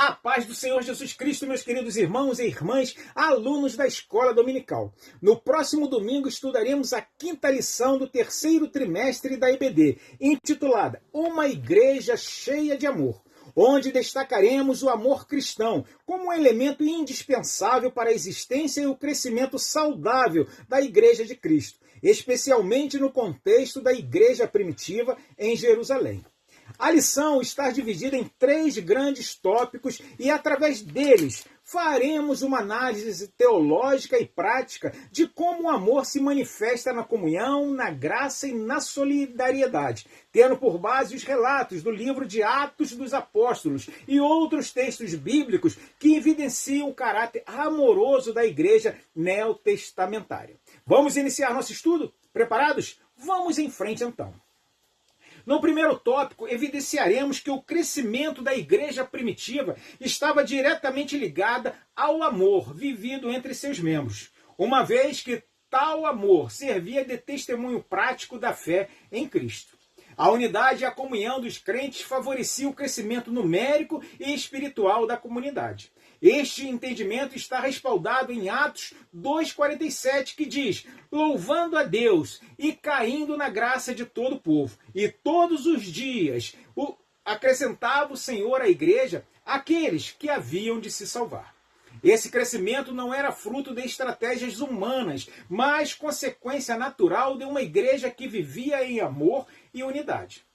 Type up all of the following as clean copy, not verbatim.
A paz do Senhor Jesus Cristo, meus queridos irmãos e irmãs, alunos da Escola Dominical. No próximo domingo estudaremos a quinta lição do terceiro trimestre da EBD, intitulada Uma Igreja Cheia de Amor, onde destacaremos o amor cristão como um elemento indispensável para a existência e o crescimento saudável da Igreja de Cristo, especialmente no contexto da Igreja primitiva em Jerusalém. A lição está dividida em 3 grandes tópicos e, através deles, faremos uma análise teológica e prática de como o amor se manifesta na comunhão, na graça e na solidariedade, tendo por base os relatos do livro de Atos dos Apóstolos e outros textos bíblicos que evidenciam o caráter amoroso da igreja neotestamentária. Vamos iniciar nosso estudo? Preparados? Vamos em frente então. No primeiro tópico, evidenciaremos que o crescimento da igreja primitiva estava diretamente ligado ao amor vivido entre seus membros, uma vez que tal amor servia de testemunho prático da fé em Cristo. A unidade e a comunhão dos crentes favorecia o crescimento numérico e espiritual da comunidade. Este entendimento está respaldado em Atos 2,47, que diz: louvando a Deus e caindo na graça de todo o povo. E todos os dias acrescentava o Senhor à igreja aqueles que haviam de se salvar. Esse crescimento não era fruto de estratégias humanas, mas consequência natural de uma igreja que vivia em amor e unidade.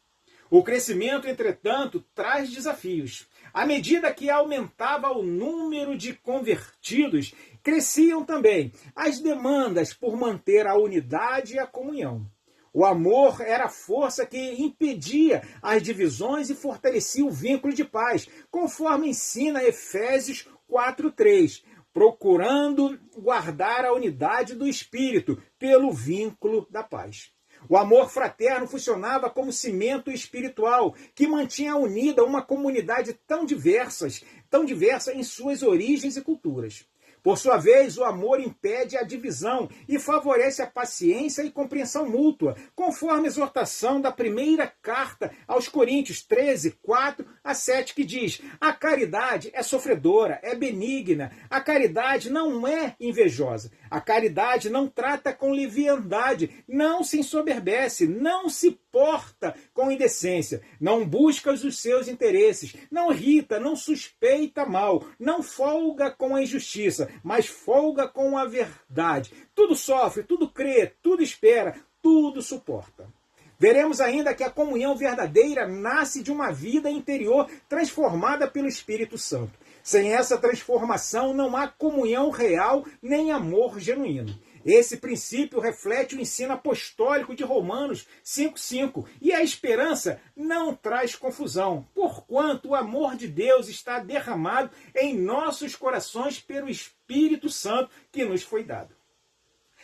O crescimento, entretanto, traz desafios. À medida que aumentava o número de convertidos, cresciam também as demandas por manter a unidade e a comunhão. O amor era a força que impedia as divisões e fortalecia o vínculo de paz, conforme ensina Efésios 4:3, procurando guardar a unidade do Espírito pelo vínculo da paz. O amor fraterno funcionava como cimento espiritual que mantinha unida uma comunidade tão diversa em suas origens e culturas. Por sua vez, o amor impede a divisão e favorece a paciência e compreensão mútua, conforme a exortação da primeira carta aos Coríntios 13:4-7, que diz: a caridade é sofredora, é benigna, a caridade não é invejosa, a caridade não trata com leviandade, não se ensoberbece, não se porta com indecência, não busca os seus interesses, não irrita, não suspeita mal, não folga com a injustiça, mas folga com a verdade. Tudo sofre, tudo crê, tudo espera, tudo suporta. Veremos ainda que a comunhão verdadeira nasce de uma vida interior transformada pelo Espírito Santo. Sem essa transformação não há comunhão real nem amor genuíno. Esse princípio reflete o ensino apostólico de Romanos 5:5. E a esperança não traz confusão, porquanto o amor de Deus está derramado em nossos corações pelo Espírito Santo que nos foi dado.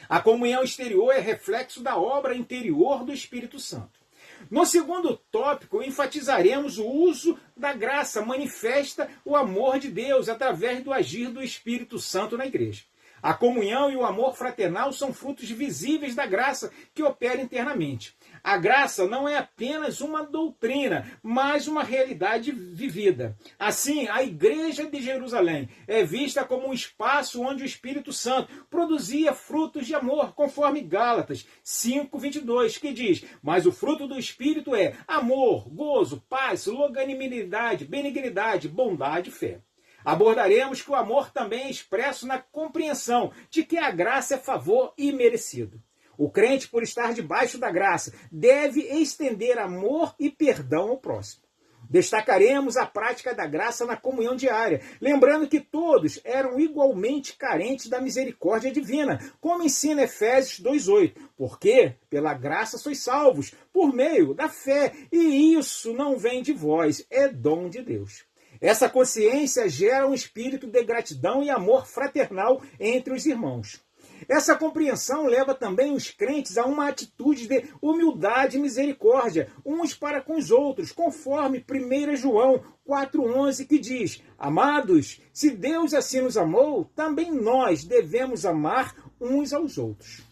A comunhão exterior é reflexo da obra interior do Espírito Santo. No segundo tópico, enfatizaremos o uso da graça, manifesta o amor de Deus através do agir do Espírito Santo na igreja. A comunhão e o amor fraternal são frutos visíveis da graça que opera internamente. A graça não é apenas uma doutrina, mas uma realidade vivida. Assim, a Igreja de Jerusalém é vista como um espaço onde o Espírito Santo produzia frutos de amor, conforme Gálatas 5:22, que diz: mas o fruto do Espírito é amor, gozo, paz, longanimidade, benignidade, bondade e fé. Abordaremos que o amor também é expresso na compreensão de que a graça é favor imerecido. O crente, por estar debaixo da graça, deve estender amor e perdão ao próximo. Destacaremos a prática da graça na comunhão diária, lembrando que todos eram igualmente carentes da misericórdia divina, como ensina Efésios 2:8, porque pela graça sois salvos, por meio da fé, e isso não vem de vós, é dom de Deus. Essa consciência gera um espírito de gratidão e amor fraternal entre os irmãos. Essa compreensão leva também os crentes a uma atitude de humildade e misericórdia, uns para com os outros, conforme 1 João 4:11, que diz: amados, se Deus assim nos amou, também nós devemos amar uns aos outros.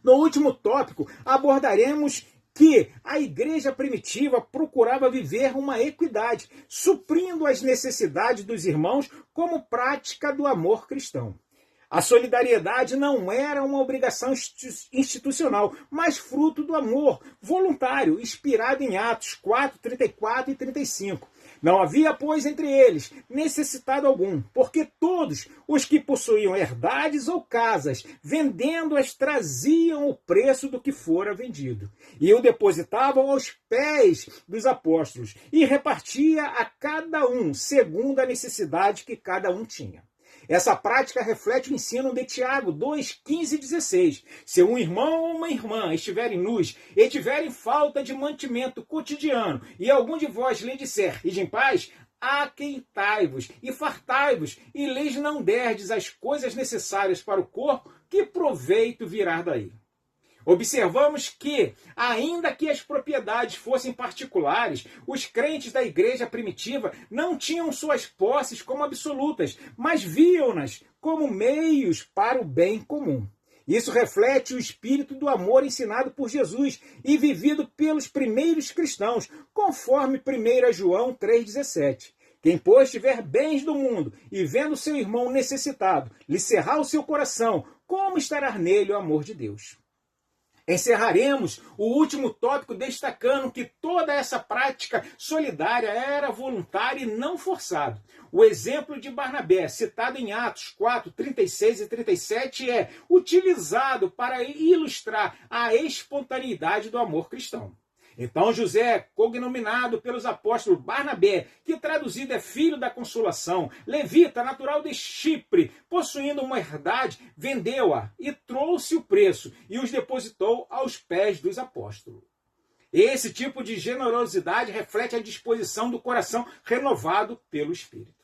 No último tópico, abordaremos que a igreja primitiva procurava viver uma equidade, suprindo as necessidades dos irmãos como prática do amor cristão. A solidariedade não era uma obrigação institucional, mas fruto do amor voluntário, inspirado em Atos 4, 34 e 35. Não havia, pois, entre eles necessitado algum, porque todos os que possuíam herdades ou casas, vendendo-as, traziam o preço do que fora vendido, e o depositavam aos pés dos apóstolos, e repartia a cada um, segundo a necessidade que cada um tinha. Essa prática reflete o ensino de Tiago 2, 15 e 16. Se um irmão ou uma irmã estiverem nus e tiverem falta de mantimento cotidiano, e algum de vós lhe disser, ide em paz, aqueitai-vos e fartai-vos, e lhes não derdes as coisas necessárias para o corpo, que proveito virá daí? Observamos que, ainda que as propriedades fossem particulares, os crentes da igreja primitiva não tinham suas posses como absolutas, mas viam-nas como meios para o bem comum. Isso reflete o espírito do amor ensinado por Jesus e vivido pelos primeiros cristãos, conforme 1 João 3,17. Quem, pois, tiver bens do mundo e vendo seu irmão necessitado, lhe cerrar o seu coração, como estará nele o amor de Deus? Encerraremos o último tópico destacando que toda essa prática solidária era voluntária e não forçada. O exemplo de Barnabé, citado em Atos 4, 36 e 37, é utilizado para ilustrar a espontaneidade do amor cristão. Então José, cognominado pelos apóstolos Barnabé, que traduzido é filho da consolação, levita, natural de Chipre, possuindo uma herdade, vendeu-a e trouxe o preço e os depositou aos pés dos apóstolos. Esse tipo de generosidade reflete a disposição do coração renovado pelo Espírito.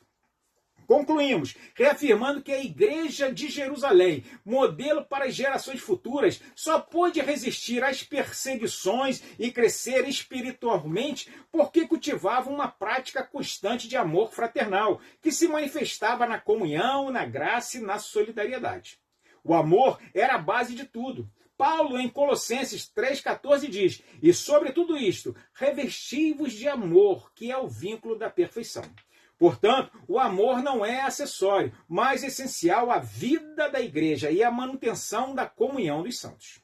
Concluímos, reafirmando que a Igreja de Jerusalém, modelo para as gerações futuras, só pôde resistir às perseguições e crescer espiritualmente porque cultivava uma prática constante de amor fraternal, que se manifestava na comunhão, na graça e na solidariedade. O amor era a base de tudo. Paulo, em Colossenses 3,14, diz, e sobre tudo isto, revesti-vos de amor, que é o vínculo da perfeição. Portanto, o amor não é acessório, mas essencial à vida da igreja e à manutenção da comunhão dos santos.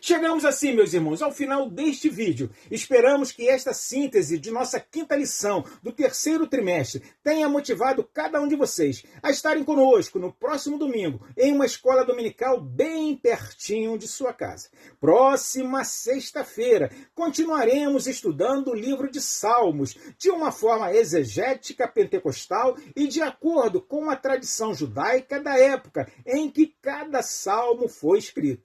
Chegamos assim, meus irmãos, ao final deste vídeo. Esperamos que esta síntese de nossa quinta lição do terceiro trimestre tenha motivado cada um de vocês a estarem conosco no próximo domingo em uma escola dominical bem pertinho de sua casa. Próxima sexta-feira, continuaremos estudando o livro de Salmos de uma forma exegética pentecostal e de acordo com a tradição judaica da época em que cada salmo foi escrito.